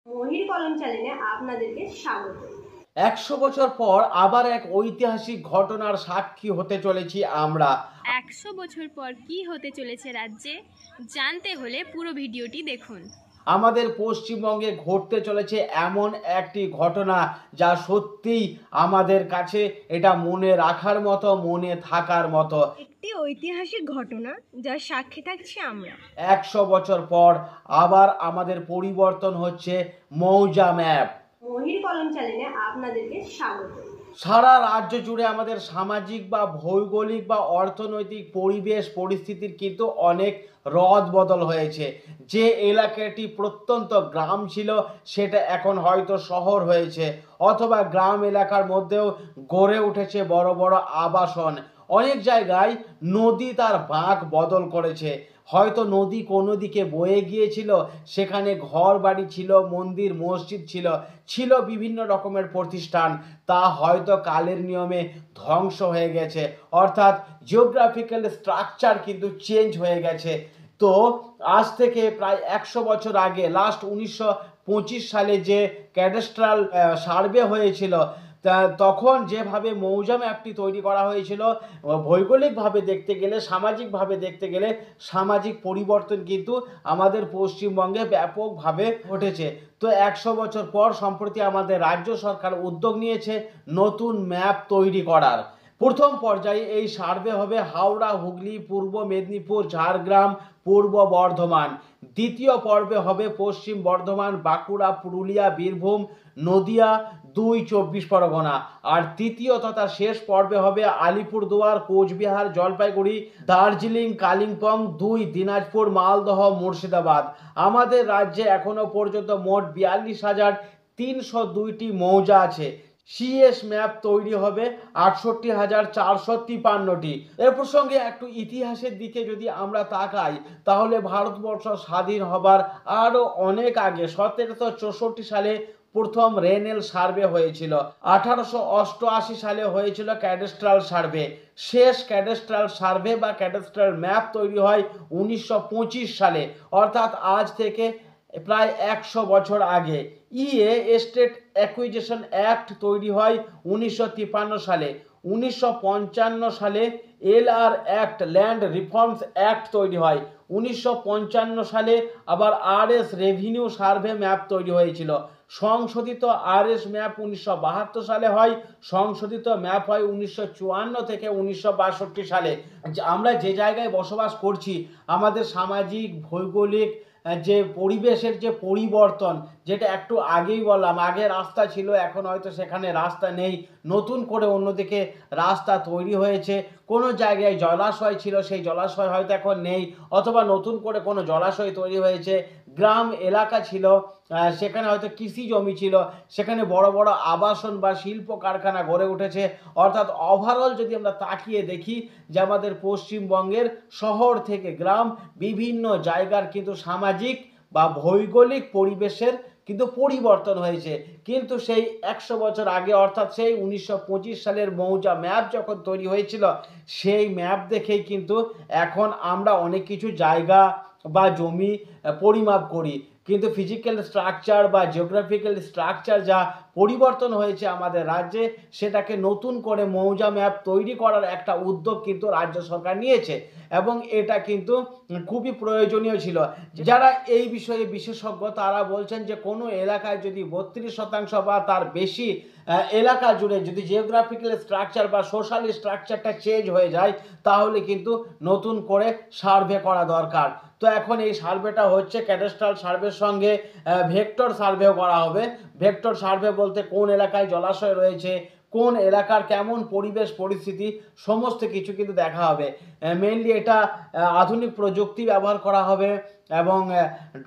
মহির কলম চ্যানেলে আপনাদেরকে স্বাগত। ১০০ বছর পর আবার এক ঐতিহাসিক ঘটনার সাক্ষী হতে চলেছি আমরা। ১০০ বছর পর কি হতে চলেছে রাজ্যে জানতে হলে পুরো ভিডিওটি দেখুন। আমাদের পশ্চিমবঙ্গে ঘটতে চলেছে এমন একটি ঘটনা যা সত্যিই আমাদের কাছে এটা মনে রাখার মতো, মনে থাকার মতো। একটি ঐতিহাসিক ঘটনা যার সাক্ষী থাকছি আমরা। ১০০ বছর পর আবার আমাদের পরিবর্তন হচ্ছে মৌজা ম্যাপ। মহির কলম চ্যানেলে আপনাদেরকে স্বাগত। সারা রাজ্য জুড়ে আমাদের সামাজিক বা ভৌগোলিক বা অর্থনৈতিক পরিবেশ পরিস্থিতির কিন্তু অনেক রদ বদল হয়েছে। যে এলাকাটি প্রত্যন্ত গ্রাম ছিল সেটা এখন হয়তো শহর হয়েছে, অথবা গ্রাম এলাকার মধ্যেও গড়ে উঠেছে বড় বড় আবাসন। অনেক জায়গায় নদী তার বাঁক বদল করেছে। হয়তো নদী কোনো দিকে বয়ে গিয়েছিল, সেখানে ঘর বাড়ি ছিল, মন্দির মসজিদ ছিল, ছিল বিভিন্ন রকমের প্রতিষ্ঠান, তা হয়তো কালের নিয়মে ধ্বংস হয়ে গেছে। অর্থাৎ জিওগ্রাফিক্যাল স্ট্রাকচার কিন্তু চেঞ্জ হয়ে গেছে। তো আজ থেকে প্রায় ১০০ বছর আগে লাস্ট ১৯২৫ সালে যে ক্যাডাস্ট্রাল সার্ভে হয়েছিল, তখন যেভাবে মৌজা ম্যাপটি তৈরি করা হয়েছিল, ভৌগোলিকভাবে দেখতে গেলে, সামাজিকভাবে দেখতে গেলে সামাজিক পরিবর্তন কিন্তু আমাদের পশ্চিমবঙ্গে ব্যাপকভাবে ঘটেছে। তো ১০০ বছর পর সম্প্রতি আমাদের রাজ্য সরকার উদ্যোগ নিয়েছে নতুন ম্যাপ তৈরি করার। প্রথম পর্যায়ে এই সার্ভে হবে হাওড়া, হুগলি, পূর্ব মেদিনীপুর, ঝাড়গ্রাম, পূর্ব বর্ধমান। দ্বিতীয় পর্বে হবে পশ্চিম বর্ধমান, বাঁকুড়া, পুরুলিয়া, বীরভূম, নদিয়া, ২ চব্বিশ পরগনা। আর তৃতীয় তথা শেষ পর্বে হবে আলিপুরদুয়ার, কোচবিহার, জলপাইগুড়ি, দার্জিলিং, কালিম্পং, ২ দিনাজপুর, মালদহ, মুর্শিদাবাদ। আমাদের রাজ্যে এখনো পর্যন্ত মোট ৪২,৩০২টি মৌজা আছে। সিএস ম্যাপ তৈরি হবে ৬৮,৪৫৩টি। এর প্রসঙ্গে একটু ইতিহাসের দিকে যদি আমরা তাকাই, তাহলে ভারতবর্ষ স্বাধীন হবার আরও অনেক আগে ১৭৬৪ সালে প্রথম রেনেল সার্ভে হয়েছিল। ১৮৮৮ সালে হয়েছিল ক্যাডাস্ট্রাল সার্ভে। শেষ ক্যাডাস্ট্রাল সার্ভে বা ক্যাডাস্ট্রাল ম্যাপ তৈরি হয় ১৯২৫ সালে, অর্থাৎ আজ থেকে প্রায় ১০০ বছর আগে। এস্টেট অ্যাকুইজিশন অ্যাক্ট তৈরি হয় ১৯৫৩ সালে। ১৯৫৫ সালে LR act, land reforms act তৈরি হয়। ১৯৫৫ সালে আবার আরএস রেভিনিউ সার্ভে ম্যাপ তৈরি হয়েছিল। সংশোধিত আরএস ম্যাপ ১৯৭২ সালে হয়। সংশোধিত ম্যাপ হয় ১৯৫৪ থেকে ১৯৬২ সালে। আমরা যে জায়গায় বসবাস করছি, আমাদের সামাজিক ভৌগোলিক যে পরিবেশের যে পরিবর্তন, যেটা একটু আগেই বললাম, আগে রাস্তা ছিল, এখন হয়তো সেখানে রাস্তা নেই, নতুন করে অন্যদিকে রাস্তা তৈরি হয়েছে। কোনো জায়গায় জলাশয় ছিল, সেই জলাশয় হয়তো এখন নেই, অথবা নতুন করে কোনো জলাশয় তৈরি হয়েছে। গ্রাম এলাকা ছিল, সেখানে হয়তো কৃষি জমি ছিল, সেখানে বড় বড় আবাসন বা শিল্প কারখানা গড়ে উঠেছে। অর্থাৎ ওভারঅল যদি আমরা তাকিয়ে দেখি যে আমাদের পশ্চিমবঙ্গের শহর থেকে গ্রাম বিভিন্ন জায়গার কিন্তু সামাজিক বা ভৌগোলিক পরিবেশের কিন্তু পরিবর্তন হয়েছে। কিন্তু সেই ১০০ বছর আগে, অর্থাৎ সেই ১৯২৫ সালের মৌজা ম্যাপ যখন তৈরি হয়েছিল, সেই ম্যাপ দেখেই কিন্তু এখন আমরা অনেক কিছু জায়গা বা জমি পরিমাপ করি। কিন্তু ফিজিক্যাল স্ট্রাকচার বা জিওগ্রাফিক্যাল স্ট্রাকচার যা পরিবর্তন হয়েছে আমাদের রাজ্যে, সেটাকে নতুন করে মৌজা ম্যাপ তৈরি করার একটা উদ্যোগ কিন্তু রাজ্য সরকার নিয়েছে, এবং এটা কিন্তু খুবই প্রয়োজনীয় ছিল। যারা এই বিষয়ে বিশেষজ্ঞ তারা বলছেন যে কোনো এলাকায় যদি ৩২% বা তার বেশি এলাকা জুড়ে যদি জিওগ্রাফিক্যাল স্ট্রাকচার বা সোশ্যাল স্ট্রাকচারটা চেঞ্জ হয়ে যায়, তাহলে কিন্তু নতুন করে সার্ভে করা দরকার। তো এখন এই সার্ভেটা হচ্ছে ক্যাডাস্ট্রাল সার্ভের সঙ্গে ভেক্টর সার্ভেও করা হবে। ভেক্টর সার্ভে বলতে কোন এলাকায় জলাশয় রয়েছে, কোন এলাকার কেমন পরিবেশ পরিস্থিতি, সমস্ত কিছু কিন্তু দেখা হবে। মেইনলি এটা আধুনিক প্রযুক্তি ব্যবহার করা হবে এবং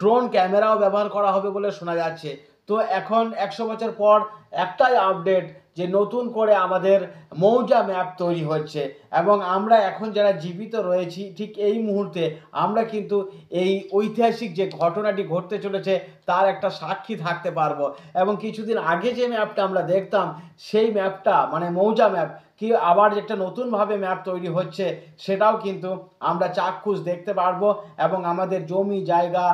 ড্রোন ক্যামেরাও ব্যবহার করা হবে বলে শোনা যাচ্ছে। তো এখন ১০০ বছর পর একটাই আপডেট যে নতুন করে আমাদের মৌজা ম্যাপ তৈরি হচ্ছে এবং আমরা এখন যারা জীবিত রয়েছি ঠিক এই মুহূর্তে আমরা কিন্তু এই ঐতিহাসিক যে ঘটনাটি ঘটতে চলেছে তার একটা সাক্ষী থাকতে পারবো। এবং কিছুদিন আগে যে ম্যাপটা আমরা দেখতাম সেই ম্যাপটা মানে মৌজা ম্যাপ কি আবার একটা নতুনভাবে ম্যাপ তৈরি হচ্ছে সেটাও কিন্তু আমরা চাক্ষুষ দেখতে পারবো এবং আমাদের জমি জায়গা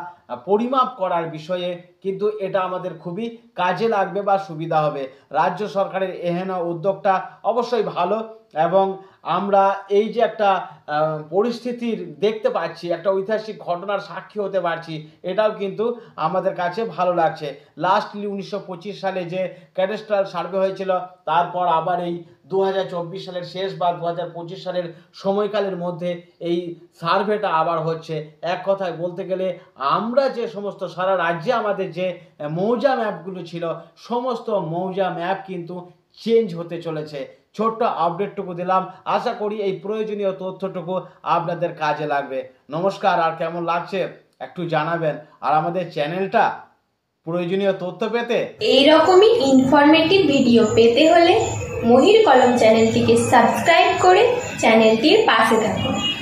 পরিমাপ করার বিষয়ে কিন্তু এটা আমাদের খুবই কাজে লাগবে বা সুবিধা হবে। রাজ্য সরকারের এহেন উদ্যোগটা অবশ্যই ভালো এবং আমরা এই যে একটা পরিস্থিতির দেখতে পাচ্ছি, একটা ঐতিহাসিক ঘটনার সাক্ষী হতে পারছি, এটাও কিন্তু আমাদের কাছে ভালো লাগছে। লাস্টলি 1925 সালে যে ক্যাডাস্ট্রাল সার্ভে হয়েছিল, তারপর আবার এই 2024 সালের শেষ বা 2025 সালের সময়কালের মধ্যে এই সার্ভেটা আবার হচ্ছে। এক কথায় বলতে গেলে আমরা যে সমস্ত সারা রাজ্যে আমাদের যে মৌজা ম্যাপগুলো ছিল সমস্ত মৌজা ম্যাপ কিন্তু চেঞ্জ হতে চলেছে। ছোট্ট আপডেটটুকু দিলাম, আশা করি এই প্রয়োজনীয় তথ্যটুকু আপনাদের কাজে লাগবে। নমস্কার, আর কেমন লাগছে একটু জানাবেন। আর আমাদের চ্যানেলটা প্রয়োজনীয় তথ্য পেতে এইরকমই ইনফরমেটিভ ভিডিও পেতে হলে মহির কলম চ্যানেলটিকে সাবস্ক্রাইব করে চ্যানেলটির পাশে থাকুন।